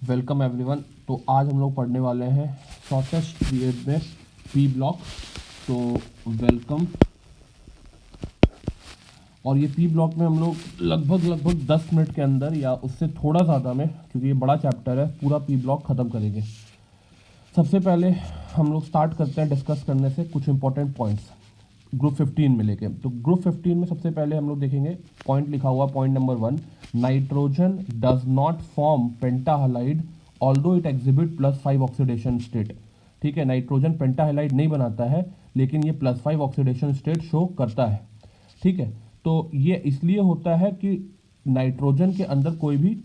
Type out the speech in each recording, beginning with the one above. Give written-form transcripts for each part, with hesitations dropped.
Welcome everyone. तो आज हम लोग पढ़ने वाले हैं शॉर्टेस्ट पीरियड में पी ब्लॉक। तो वेलकम। और ये पी ब्लॉक में हम लोग लगभग 10 मिनट के अंदर या उससे थोड़ा ज़्यादा में, क्योंकि ये बड़ा चैप्टर है, पूरा पी ब्लॉक ख़त्म करेंगे। सबसे पहले हम लोग स्टार्ट करते हैं डिस्कस करने से कुछ इंपॉर्टेंट पॉइंट्स ग्रुप 15 में लेके। तो ग्रुप 15 में सबसे पहले हम लोग देखेंगे पॉइंट लिखा हुआ, point number 1, nitrogen does not form pentahalide although it exhibit +5 oxidation state. ठीक है, नाइट्रोजन पेंटाहालाइड नहीं बनाता है, लेकिन ये +5 ऑक्सीडेशन स्टेट शो करता है। ठीक है, तो ये इसलिए होता है कि नाइट्रोजन के अंदर कोई भी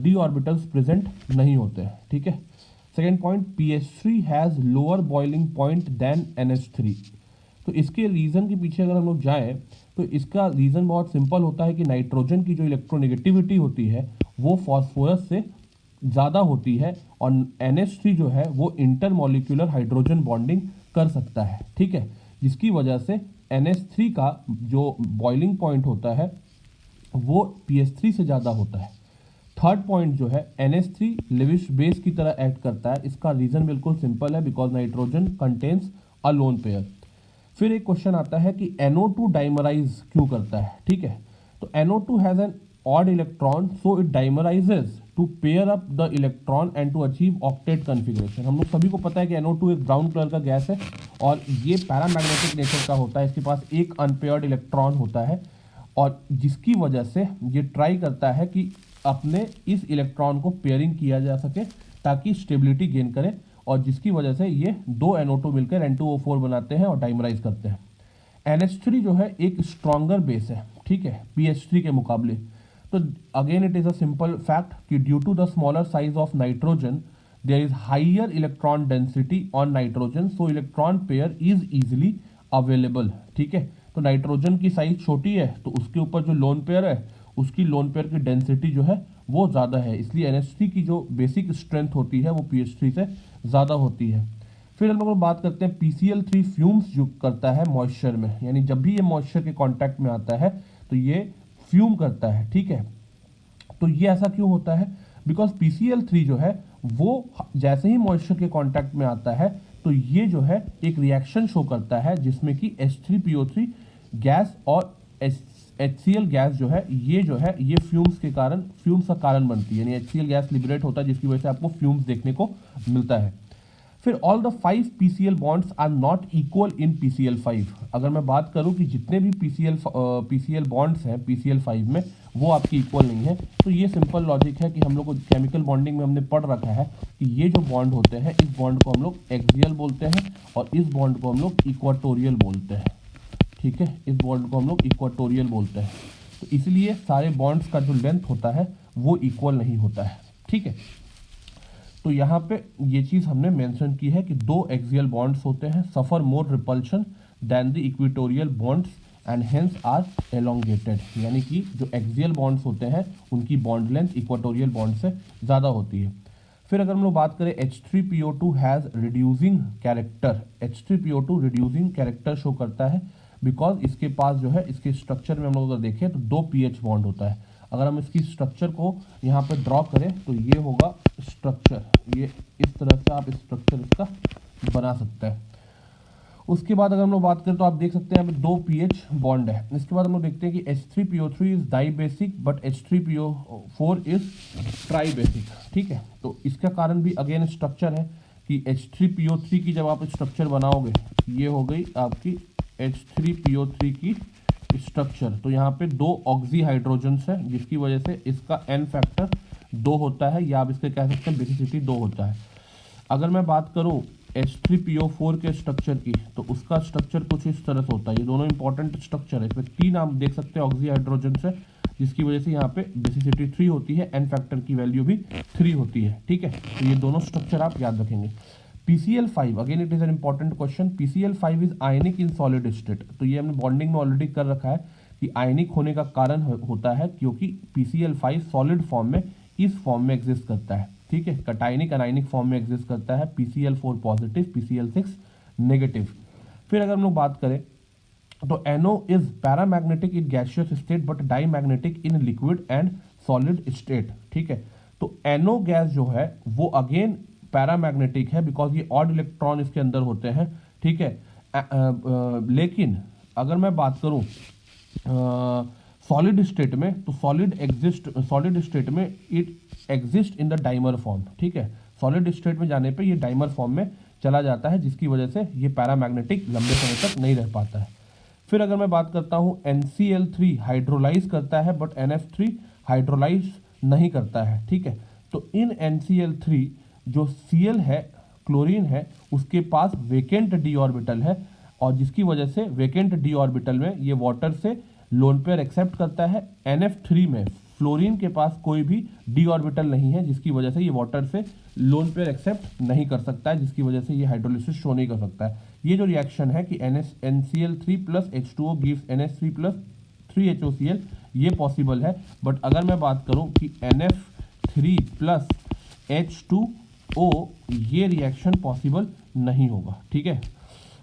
डी ऑर्बिटल्स प्रेजेंट नहीं होते हैं। ठीक है। Second point, PH3 has lower boiling point than NH3। तो इसके रीज़न के पीछे अगर हम लोग जाएँ तो इसका रीज़न बहुत सिंपल होता है कि नाइट्रोजन की जो इलेक्ट्रोनेगेटिविटी होती है वो फॉस्फोरस से ज़्यादा होती है, और NH3 जो है वो इंटरमॉलिक्यूलर हाइड्रोजन बॉन्डिंग कर सकता है। ठीक है, जिसकी वजह से NH3 का जो बॉइलिंग पॉइंट होता है वो PH3 से ज़्यादा होता है। थर्ड पॉइंट जो है, NH3 लेविश बेस की तरह एक्ट करता है। इसका रीज़न बिल्कुल सिंपल है, because nitrogen contains a lone pair. फिर एक क्वेश्चन आता है कि NO2 डाइमराइज क्यों करता है। ठीक है, तो NO2 has an odd electron, so it dimerises to pair up the electron and to achieve octet configuration. हम लोग सभी को पता है कि NO2 एक ब्राउन कलर का गैस है और ये पैरामैग्नेटिक नेचर का होता है। इसके पास एक अनपेयर्ड इलेक्ट्रॉन होता है, और जिसकी वजह से ये ट्राई करता है कि अपने इस इलेक्ट्रॉन को पेयरिंग किया जा सके ताकि स्टेबिलिटी गेन करे, और जिसकी वजह से ये दो NO2 मिलकर N2O4 बनाते हैं और डाइमराइज करते हैं। NH3 जो है एक स्ट्रॉन्गर बेस है, ठीक है, PH3 के मुकाबले। तो again it is a simple fact कि due to the smaller size of nitrogen there is higher electron density on nitrogen, so electron pair is easily available. ठीक है, तो नाइट्रोजन की साइज छोटी है तो उसके ऊपर जो लोन पेयर है उसकी लोन पेयर की डेंसिटी जो है वो ज़्यादा है, इसलिए NH3 की जो बेसिक स्ट्रेंथ होती है वो PH3 से ज़्यादा होती है। फिर हम लोग बात करते हैं PCl3 फ्यूम्स जो करता है मॉइस्चर में, यानी जब भी ये मॉइस्चर के कांटेक्ट में आता है तो ये फ्यूम करता है। ठीक है, तो ये ऐसा क्यों होता है? बिकॉज PCl3 जो है वो जैसे ही मॉइस्चर के कांटेक्ट में आता है तो ये जो है एक रिएक्शन शो करता है जिसमें कि H3PO3 गैस और HCl गैस जो है ये फ्यूम्स का कारण बनती है, यानी HCl गैस लिबरेट होता है जिसकी वजह से आपको फ्यूम्स देखने को मिलता है। फिर all the 5 PCl bonds are not equal in PCl5। अगर मैं बात करूं कि जितने भी PCl बॉन्ड्स हैं PCl5 में वो आपकी इक्वल नहीं है, तो ये सिंपल लॉजिक है कि हम लोग को केमिकल बॉन्डिंग में हमने पढ़ रखा है कि ये जो बॉन्ड होते हैं इस बॉन्ड को हम लोग एक्सियल बोलते हैं और इस बॉन्ड को हम लोग इक्वाटोरियल बोलते हैं। ठीक है, इस बॉन्ड को हम लोग इक्वाटोरियल बोलते हैं, तो इसलिए सारे बॉन्ड्स का जो लेंथ होता है वो इक्वल नहीं होता है। ठीक है, तो यहाँ पे ये चीज़ हमने मेंशन की है कि दो एक्सियल बॉन्ड्स होते हैं, suffer more repulsion than the equatorial bonds and hence are elongated, यानी कि जो एक्सियल बॉन्ड्स होते हैं उनकी बॉन्ड लेंथ इक्वेटोरियल बॉन्ड से ज़्यादा होती है। फिर अगर हम लोग बात करें H3PO2 has reducing character, H3PO2 reducing character show करता है बिकॉज इसके पास जो है इसके स्ट्रक्चर में हम लोग अगर देखें तो 2 pH बॉन्ड होता है। अगर हम इसकी स्ट्रक्चर को यहाँ पे ड्रॉ करें तो ये होगा स्ट्रक्चर, ये इस तरह से आप स्ट्रक्चर इसका बना सकते हैं। उसके बाद अगर हम लोग बात करें तो आप देख सकते हैं यहाँ पे 2 pH बॉन्ड है। इसके बाद हम लोग देखते हैं कि H3PO3 is dibasic but H3PO4 is tribasic. ठीक है, तो इसका कारण भी अगेन स्ट्रक्चर है कि H3PO3 की जब आप स्ट्रक्चर बनाओगे, ये हो गई आपकी H3PO3 की स्ट्रक्चर, तो यहाँ पे 2 ऑक्सी हाइड्रोजन्स है जिसकी वजह से इसका N फैक्टर 2 होता है, या आप इसके कह सकते हैं बेसिसिटी 2 होता है। अगर मैं बात करूँ H3PO4 के स्ट्रक्चर की तो उसका स्ट्रक्चर कुछ इस तरह से होता है। ये दोनों इंपॉर्टेंट स्ट्रक्चर है, इसमें 3 आप देख सकते हैं ऑक्सी हाइड्रोजन्स है जिसकी वजह से यहाँ पे बेसिसिटी 3 होती है, N फैक्टर की वैल्यू भी 3 होती है। ठीक है, तो ये दोनों स्ट्रक्चर आप याद रखेंगे। PCl5 again it is an important question, PCl5 is ionic in solid state. तो ये हमने बॉन्डिंग में ऑलरेडी कर रखा है कि आयनिक होने का कारण होता है क्योंकि PCl5 सॉलिड फॉर्म में इस फॉर्म में एग्जिस्ट करता है। ठीक है, कटायनिक अनायनिक फॉर्म में एग्जिस्ट करता है, PCl4 पॉजिटिव PCl6 नेगेटिव। फिर अगर हम लोग बात करें तो NO is paramagnetic in gaseous state but diamagnetic in liquid and solid state. ठीक है, तो NO गैस जो है वो अगेन पैरामैग्नेटिक है बिकॉज ये ऑड इलेक्ट्रॉन इसके अंदर होते हैं, ठीक है। लेकिन अगर मैं बात करूं सॉलिड स्टेट में, तो सॉलिड स्टेट में it exist in the dimer form, ठीक है। सॉलिड स्टेट में जाने पे ये डाइमर फॉर्म में चला जाता है, जिसकी वजह से ये पैरामैग्नेटिक लंबे समय तक नहीं रह पाता है। फिर अगर मैं बात करता हूँ NCl3 हाइड्रोलाइज करता है बट NF3 हाइड्रोलाइज नहीं करता है, ठीक है। तो इन NCl3 जो Cl है, क्लोरीन है, उसके पास वेकेंट डी ऑर्बिटल है और जिसकी वजह से वेकेंट डी ऑर्बिटल में ये वाटर से लोन पेयर एक्सेप्ट करता है। NF3 में फ्लोरीन के पास कोई भी डी ऑर्बिटल नहीं है, जिसकी वजह से ये वाटर से लोन पेयर एक्सेप्ट नहीं कर सकता है, जिसकी वजह से ये हाइड्रोलिसिस शो नहीं कर सकता है। ये जो रिएक्शन है कि NCl3 plus H2O gives NH3 plus 3HOCl, ये पॉसिबल है। बट अगर मैं बात करूं कि NF3 प्लस H2O, ये रिएक्शन पॉसिबल नहीं होगा, ठीक है।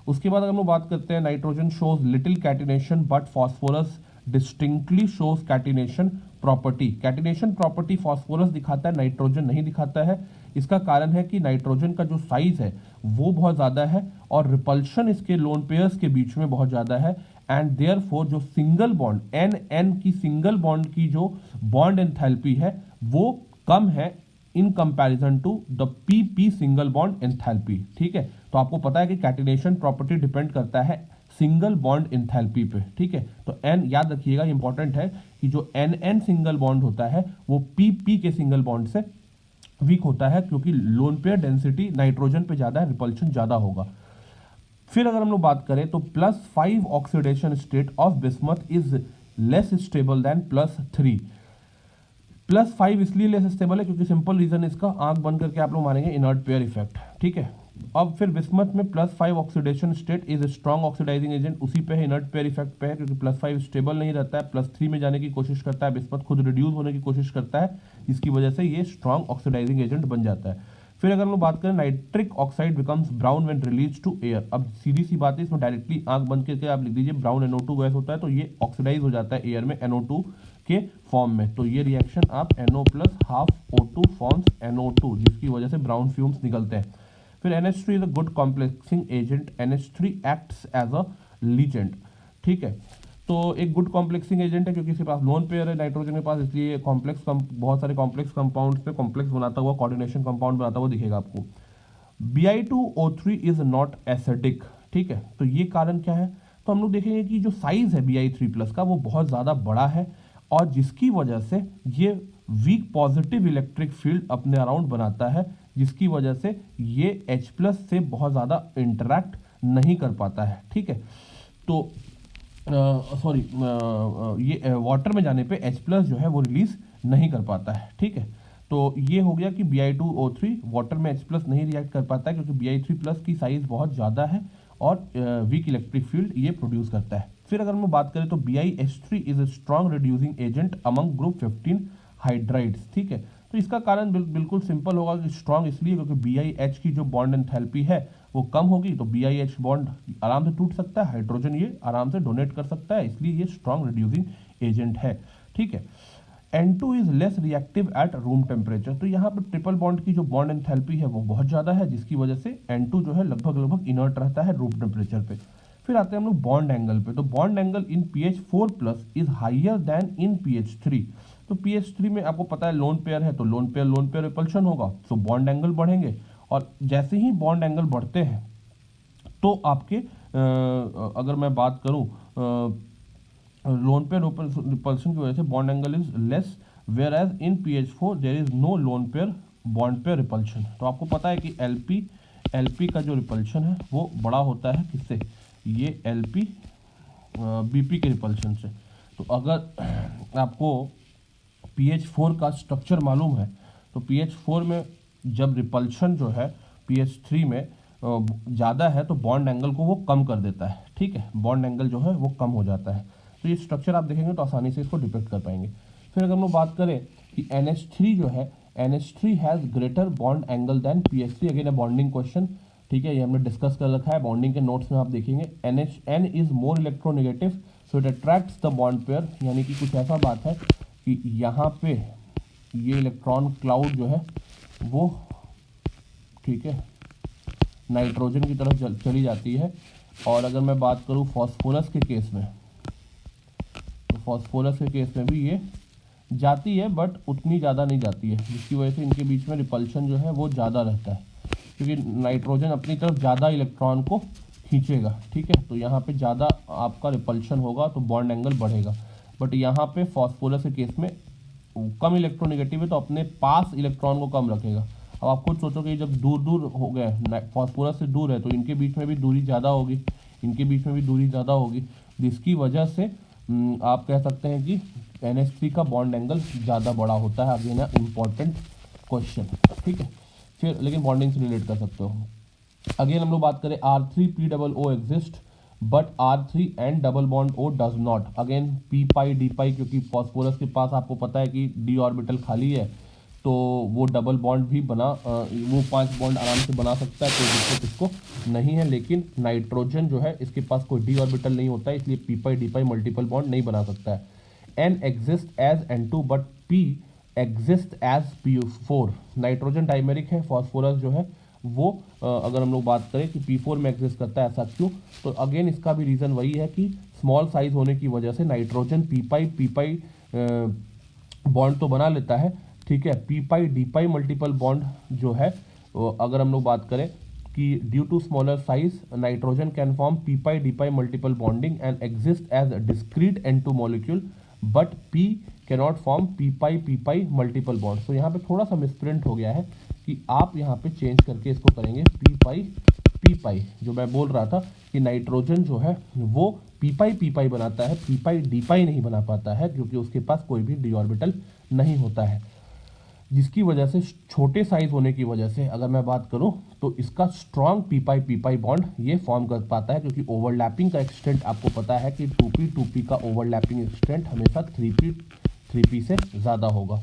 उसके बाद अगर हम बात करते हैं nitrogen shows little catenation but phosphorus distinctly shows catenation property. Catenation property phosphorus दिखाता है, नाइट्रोजन नहीं दिखाता है। इसका कारण है कि नाइट्रोजन का जो साइज है वो बहुत ज़्यादा है और रिपल्शन इसके लोन पेयर्स के बीच में बहुत ज़्यादा है, एंड देयरफॉर जो सिंगल बॉन्ड NN की सिंगल बॉन्ड की जो बॉन्ड एंथैल्पी है वो कम है in comparison to the PP single bond enthalpy, ठीक है। तो आपको पता है कि कैटिनेशन प्रॉपर्टी डिपेंड करता है सिंगल बॉन्ड एंथैल्पी पे, ठीक है। तो N याद रखिएगा, इंपॉर्टेंट है कि जो NN सिंगल बॉन्ड होता है वो PP के सिंगल बॉन्ड से वीक होता है, क्योंकि लोन पेयर डेंसिटी नाइट्रोजन पे ज़्यादा है, रिपल्शन ज़्यादा होगा। फिर अगर हम लोग बात करें तो +5 oxidation state of bismuth is less stable then +3। +5 इसलिए लेस स्टेबल है क्योंकि सिंपल रीजन इसका, आंख बंद करके आप लोग मानेंगे इनर्ट पेयर इफेक्ट, ठीक है। अब फिर बिस्मथ में +5 oxidation state is strong oxidising agent, उसी पे है, इनर्ट पेयर इफेक्ट पे है, क्योंकि +5 स्टेबल नहीं रहता है, +3 में जाने की कोशिश करता है बिस्मथ, खुद रिड्यूस होने की कोशिश करता है, जिसकी वजह से ये स्ट्रॉन्ग ऑक्सीडाइजिंग एजेंट बन जाता है। फिर अगर हम लोग बात करें nitric oxide becomes brown when release to air. अब सीधी सी बात है, इसमें डायरेक्टली आंख बंद करके आप लिख दीजिए ब्राउन NO2 गैस होता है, तो ये ऑक्सीडाइज हो जाता है एयर में NO2 के फॉर्म में। तो ये रिएक्शन आप NO plus half O2 forms NO2, जिसकी वजह से ब्राउन फ्यूम्स निकलते हैं। फिर NH3 is a good complexing agent, NH3 acts as a ligand, ठीक है। तो एक गुड कॉम्प्लेक्सिंग एजेंट है क्योंकि इसके पास लोन पेयर है नाइट्रोजन के पास, इसलिए कॉम्प्लेक्स बहुत सारे कॉम्प्लेक्स कंपाउंड्स पे कॉम्प्लेक्स बनाता हुआ, कोऑर्डिनेशन कंपाउंड बनाता हुआ दिखेगा आपको। Bi2O3 इज नॉट एसिडिक, ठीक है। तो ये कारण क्या है, तो हम लोग देखेंगे कि जो साइज है Bi3+ का वो बहुत ज़्यादा बड़ा है और जिसकी वजह से ये वीक पॉजिटिव इलेक्ट्रिक फील्ड अपने अराउंड बनाता है, जिसकी वजह से ये H+ से बहुत ज़्यादा इंटरैक्ट नहीं कर पाता है, ठीक है। तो ये वाटर में जाने पे H+ जो है वो रिलीज नहीं कर पाता है, ठीक है। तो ये हो गया कि Bi2O3 वाटर में H+ नहीं रिएक्ट कर पाता है क्योंकि Bi3+ की साइज बहुत ज़्यादा है और वीक इलेक्ट्रिक फील्ड ये प्रोड्यूस करता है। फिर अगर हम बात करें तो BiH3 is a strong reducing agent among group 15 hydrides, ठीक है। तो इसका कारण बिल्कुल सिंपल होगा कि स्ट्रॉन्ग इसलिए क्योंकि BiH की जो बॉन्ड एंथैल्पी है वो कम होगी, तो BiH बॉन्ड आराम से टूट सकता है, हाइड्रोजन ये आराम से डोनेट कर सकता है, इसलिए ये स्ट्रॉन्ग रिड्यूसिंग एजेंट है, ठीक है। N2 is less reactive eight room temperature, तो यहाँ पर ट्रिपल बॉन्ड की जो बॉन्ड एंथैल्पी है वो बहुत ज़्यादा है, जिसकी वजह से N2 जो है लगभग इनर्ट रहता है रूम टेम्परेचर पे। फिर आते हैं हम लोग बॉन्ड एंगल पे, तो bond angle in PH4+ is higher than in PH3। तो PH3 में आपको पता है लोन पेयर है, तो लोन पेयर रिपल्शन होगा, तो बॉन्ड एंगल बढ़ेंगे, और जैसे ही बॉन्ड एंगल बढ़ते हैं तो आपके अगर मैं बात करूं लोन पेयर रिपल्शन की वजह से bond angle is less, whereas in PH4 there is no lone pair bond pair repulsion. तो आपको पता है कि LP का जो रिपल्शन है वो बड़ा होता है किससे, ये LP BP के रिपल्शन से। तो अगर आपको PH4 का स्ट्रक्चर मालूम है तो PH4 में जब रिपल्शन जो है PH3 में ज़्यादा है तो बॉन्ड एंगल को वो कम कर देता है, ठीक है, बॉन्ड एंगल जो है वो कम हो जाता है। तो ये स्ट्रक्चर आप देखेंगे तो आसानी से इसको डिपेक्ट कर पाएंगे। फिर अगर हम लोग बात करें कि NH3 जो है, NH3 has greater bond angle than PH3, again a bonding question, ठीक है, ये हमने डिस्कस कर रखा है, बॉन्डिंग के नोट्स में आप देखेंगे। N is more electronegative so it attracts the bond pair, यानी कि कुछ ऐसा बात है कि यहाँ पे ये इलेक्ट्रॉन क्लाउड जो है वो, ठीक है, नाइट्रोजन की तरफ चली जाती है। और अगर मैं बात करूँ फॉस्फोरस के केस में, तो फॉस्फोरस के केस में भी ये जाती है बट उतनी ज़्यादा नहीं जाती है, जिसकी वजह से इनके बीच में रिपल्शन जो है वो ज़्यादा रहता है, क्योंकि नाइट्रोजन अपनी तरफ ज़्यादा इलेक्ट्रॉन को खींचेगा, ठीक है, तो यहाँ पे ज़्यादा आपका रिपल्शन होगा तो बॉन्ड एंगल बढ़ेगा। बट यहाँ पे फॉस्फोरस के केस में कम इलेक्ट्रोनेगेटिव है तो अपने पास इलेक्ट्रॉन को कम रखेगा। अब आप खुद सोचो कि जब दूर दूर हो गए, फॉस्फोरस से दूर है, तो इनके बीच में भी दूरी ज़्यादा होगी, इनके बीच में भी दूरी ज़्यादा होगी, जिसकी वजह से आप कह सकते हैं कि NH3 का बॉन्ड एंगल ज़्यादा बड़ा होता है। अगेन इम्पॉर्टेंट क्वेश्चन, ठीक है, फिर लेकिन बॉन्डिंग से रिलेट कर सकते हो। अगेन हम लोग बात करें R3POO exist but R3 and double bond O does not. Again P pi D पाई, क्योंकि फॉस्फोरस के पास आपको पता है कि D ऑर्बिटल खाली है, तो वो डबल बॉन्ड भी वो 5 बॉन्ड आराम से बना सकता है, कोई दिक्कत इसको नहीं है। लेकिन नाइट्रोजन जो है इसके पास कोई D ऑर्बिटल नहीं होता है, इसलिए P pi D pi multiple bond नहीं बना सकता है। N exist as N2 but P exist as P4। Nitrogen dimeric है, फॉस्फोरस जो है वो अगर हम लोग बात करें कि P4 में एग्जिस्ट करता है, ऐसा क्यों? तो अगेन इसका भी रीज़न वही है कि स्मॉल साइज होने की वजह से नाइट्रोजन P पाई बॉन्ड तो बना लेता है, ठीक है, P pi D pi multiple bond जो है, अगर हम लोग बात करें कि due to smaller size nitrogen can form P pi D pi multiple bonding and exist as discrete N2 molecule but P cannot form P pi multiple bond. तो यहाँ पे थोड़ा सा मिसप्रिंट हो गया है कि आप यहाँ पे चेंज करके इसको करेंगे P पाई, जो मैं बोल रहा था कि नाइट्रोजन जो है वो P पाई बनाता है, P पाई D पाई नहीं बना पाता है, क्योंकि उसके पास कोई भी D ऑर्बिटल नहीं होता है, जिसकी वजह से छोटे साइज होने की वजह से अगर मैं बात करूं तो इसका स्ट्रॉन्ग P पाई बॉन्ड ये फॉर्म कर पाता है, क्योंकि ओवरलैपिंग का एक्सटेंट आपको पता है कि 2p का ओवरलैपिंग एक्सटेंट हमेशा 3p से ज़्यादा होगा।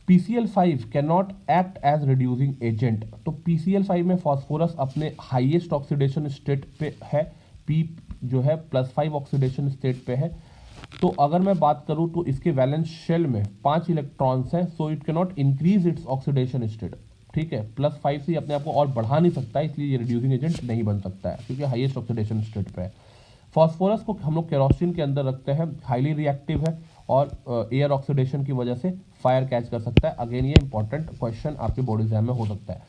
PCl5 can not act as reducing agent. तो PCl5 में फॉस्फोरस अपने हाईएस्ट ऑक्सीडेशन स्टेट पे है, P जो है +5 ऑक्सीडेशन स्टेट पे है। तो अगर मैं बात करूं तो इसके वैलेंस शेल में 5 इलेक्ट्रॉन्स हैं, so it can not increase its oxidation state, ठीक है, +5 से अपने आप को और बढ़ा नहीं सकता है, इसलिए ये रिड्यूसिंग एजेंट नहीं बन सकता है, क्योंकि हाईएस्ट ऑक्सीडेशन स्टेट पे है। फॉस्फोरस को हम लोग केरोसिन के अंदर रखते हैं, हाईली रिएक्टिव है और एयर ऑक्सीडेशन की वजह से फायर कैच कर सकता है। अगेन ये इंपॉर्टेंट क्वेश्चन आपके बोर्ड एग्जाम में हो सकता है।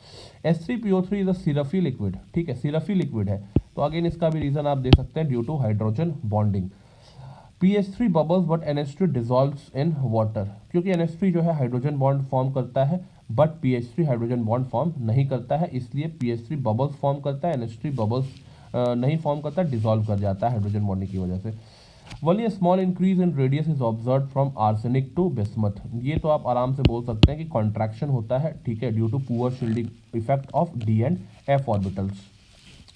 H3PO3 इज अ सिरफी लिक्विड, ठीक है, सिरफी लिक्विड है, तो अगेन इसका भी रीजन आप दे सकते हैं due to hydrogen bonding. PH3 bubbles but NH3 dissolves in water, क्योंकि NH3 जो है हाइड्रोजन बॉन्ड फॉर्म करता है but PH3 hydrogen bond form नहीं करता है, इसलिए PH3 बबल्स फॉर्म करता है, NH3 बबल्स नहीं फॉर्म करता, डिजॉल्व कर जाता है हाइड्रोजन बॉन्डिंग की वजह से। वली small increase in radius is observe from arsenic to bismuth. ये तो आप आराम से बोल सकते हैं कि कॉन्ट्रैक्शन होता है, ठीक है, due to poor shielding effect of D and F orbitals.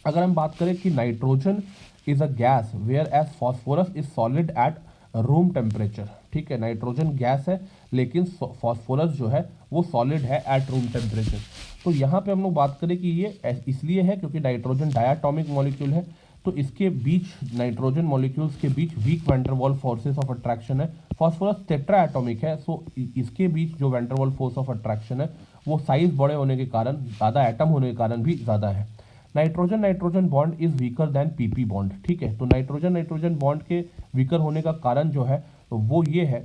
अगर हम बात करें कि nitrogen is a gas whereas phosphorus is solid at room temperature, ठीक है, नाइट्रोजन गैस है लेकिन फॉस्फोरस जो है वो सॉलिड है एट रूम टेम्परेचर। तो यहाँ पे हम लोग बात करें कि ये इसलिए है क्योंकि नाइट्रोजन डायटॉमिक मॉलिक्यूल है, तो इसके बीच नाइट्रोजन मॉलिक्यूल्स के बीच weak van der Waals forces of attraction है। फॉस्फोरस टेट्रा एटॉमिक है, सो इसके बीच जो van der Waals force of attraction है वो साइज बड़े होने के कारण, ज़्यादा एटम होने के कारण भी ज़्यादा है। Nitrogen nitrogen bond is weaker then PP bond, ठीक है, तो नाइट्रोजन नाइट्रोजन बॉन्ड के वीकर होने का कारण जो है तो वो ये है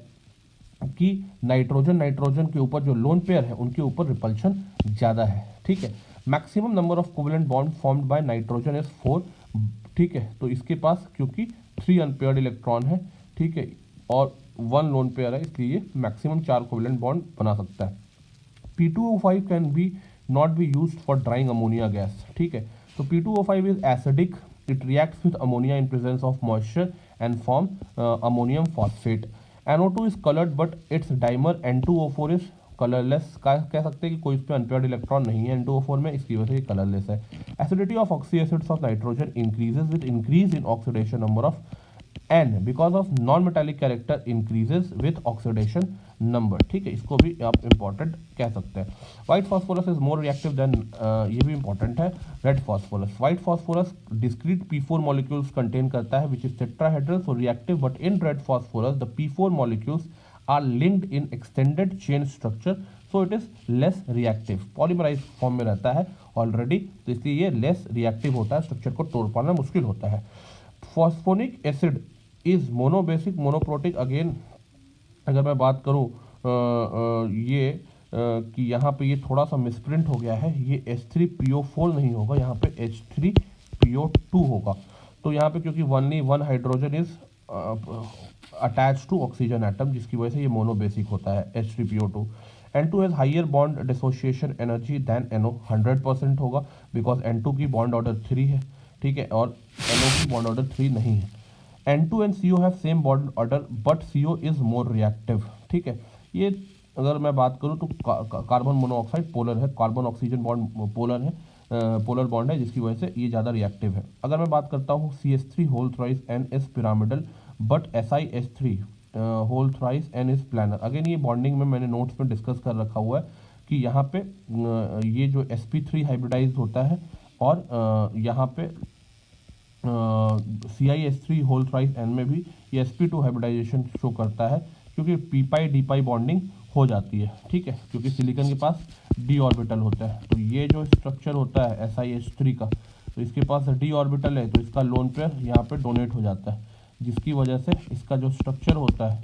कि नाइट्रोजन नाइट्रोजन के ऊपर जो लोन पेयर है उनके ऊपर रिपल्शन ज़्यादा है, ठीक है। Maximum number of covalent bond formed by nitrogen is 4, ठीक है, तो इसके पास क्योंकि 3 अनपेयर्ड इलेक्ट्रॉन है, ठीक है, और 1 लोन पेयर है, इसलिए मैक्सिमम 4 कोवेलेंट बॉन्ड बना सकता है। P2O5 can be not be used for drawing ammonia gas, ठीक है, तो P2O5 is acidic, it reacts with ammonia in presence of moisture and form ammonium phosphate. NO2 is coloured but it's dimer N2O4 is colourless, कह सकते हैं कि कोई इस पर अनपेयर्ड इलेक्ट्रॉन नहीं है N2O4 में, इसकी वजह से ये कलरलेस है। Acidity of oxy acids of nitrogen increases with increase in oxidation number of N because of non metallic character increases with oxidation number, ठीक है, इसको भी आप इंपॉर्टेंट कह सकते हैं। White phosphorus is more reactive than, ये भी इंपॉर्टेंट है, red phosphorus. White phosphorus discrete P4 molecules contain करता है which is tetrahedral, so reactive, but in red phosphorus the P4 molecules are linked in extended chain structure, so it is less reactive. Polymerise form में रहता है already, तो इसलिए ये less reactive होता है, स्ट्रक्चर को तोड़ पाना मुश्किल होता है। Phosphonic acid is monobasic monoprotic. Again अगर मैं बात करूँ ये कि यहाँ पे ये थोड़ा सा मिसप्रिंट हो गया है, ये H3PO4 नहीं होगा, यहाँ पे H3PO2 होगा। तो यहाँ पे क्योंकि only one hydrogen is attach to oxygen atom, जिसकी वजह से ये मोनोबेसिक होता है H3PO2। N2 has higher bond dissociation energy than NO, 100% होगा, बिकॉज N2 की बॉन्ड ऑर्डर 3 है, ठीक है, और NO की बॉन्ड ऑर्डर 3 नहीं है। N2 and CO have same bond order but CO is more reactive, ठीक है। ये अगर मैं बात करूँ तो कार्बन मोनोऑक्साइड पोलर है, कार्बन ऑक्सीजन बॉन्ड पोलर है, पोलर बॉन्ड है, जिसकी वजह से ये ज़्यादा रिएक्टिव है। अगर मैं बात करता हूँ CH3 whole thrice N is pyramidal but SiH3 whole thrice N is planar. Again ये बॉन्डिंग में मैंने नोट्स में डिस्कस कर रखा हुआ है कि यहाँ पे ये जो sp3 हाइब्रिडाइज होता है और यहाँ पे CiH3 होल थ्राइस N में भी ये sp2 हाइब्रिडाइजेशन शो करता है, क्योंकि p pi d pi bonding हो जाती है, ठीक है, क्योंकि सिलिकॉन के पास d ऑर्बिटल होता है। तो ये जो स्ट्रक्चर होता है SiH3 का, तो इसके पास d ऑर्बिटल है, तो इसका लोन पेयर यहाँ पे डोनेट हो जाता है, जिसकी वजह से इसका जो स्ट्रक्चर होता है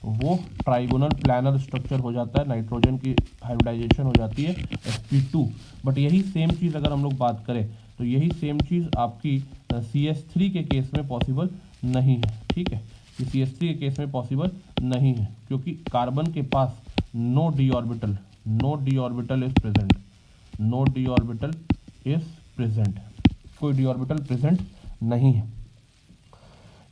वो ट्राइगोनल प्लानर स्ट्रक्चर हो जाता है, नाइट्रोजन की हाइब्रिडाइजेशन हो जाती है sp2। बट यही सेम चीज़ अगर हम लोग बात करें तो यही सेम चीज़ आपकी CH3 के केस में पॉसिबल नहीं है, ठीक है, कि CH3 के केस में पॉसिबल नहीं है, क्योंकि कार्बन के पास no d orbital is present, no d orbital is present, कोई d ऑर्बिटल प्रेजेंट नहीं है।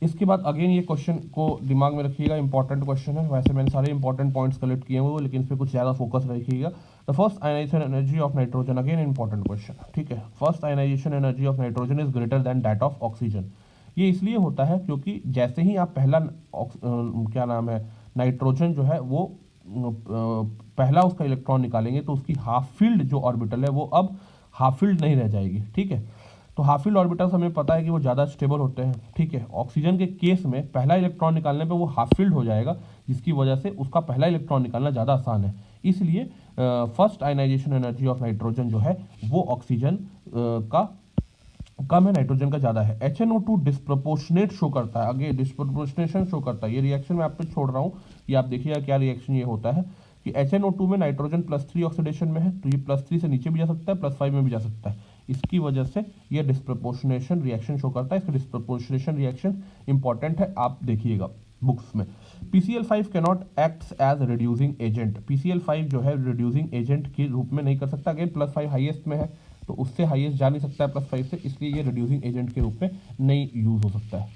इसके बाद अगेन ये क्वेश्चन को दिमाग में रखिएगा, इंपॉर्टेंट क्वेश्चन है, वैसे मैंने सारे इंपॉर्टेंट पॉइंट्स कलेक्ट किए हुए, लेकिन इस पर कुछ ज़्यादा फोकस रखिएगा। The first ionisation energy of nitrogen, again important question, ठीक है। First ionisation energy of nitrogen is greater than that of oxygen. ये इसलिए होता है क्योंकि जैसे ही आप पहला क्या नाम है नाइट्रोजन जो है वो पहला उसका इलेक्ट्रॉन निकालेंगे, तो उसकी हाफ फील्ड जो ऑर्बिटल है वो अब हाफ फील्ड नहीं रह जाएगी, ठीक है। तो हाफ फील्ड ऑर्बिटल्स हमें पता है कि वो ज़्यादा स्टेबल होते हैं, ठीक है। ऑक्सीजन के केस में पहला इलेक्ट्रॉन निकालने पे वो हाफ फील्ड हो जाएगा, जिसकी वजह से उसका पहला इलेक्ट्रॉन निकालना ज़्यादा आसान है। इसलिए first ionisation energy of nitrogen जो है वो ऑक्सीजन का कम है, नाइट्रोजन का ज़्यादा है। HNO2 डिस्प्रोपोर्शनेट शो करता है, आगे डिस्प्रोपोर्शनेशन शो करता है। ये रिएक्शन मैं आप पे छोड़ रहा हूँ, ये आप देखिएगा क्या रिएक्शन ये होता है कि HNO2 में नाइट्रोजन +3 ऑक्सीडेशन में है, तो ये +3 से नीचे भी जा सकता है, +5 में भी जा सकता है। इसकी वजह से ये डिस्प्रोपोर्शनेशन रिएक्शन शो करता है। इसका डिस्प्रोपोर्शनेशन रिएक्शन इंपॉर्टेंट है, आप देखिएगा बुक्स में। PCl5 cannot acts as reducing agent. PCl5 जो है रिड्यूसिंग एजेंट के रूप में नहीं कर सकता, अगेन +5 हाईएस्ट में है, तो उससे हाईएस्ट जा नहीं सकता है +5 से, इसलिए ये रिड्यूसिंग एजेंट के रूप में नहीं यूज हो सकता है।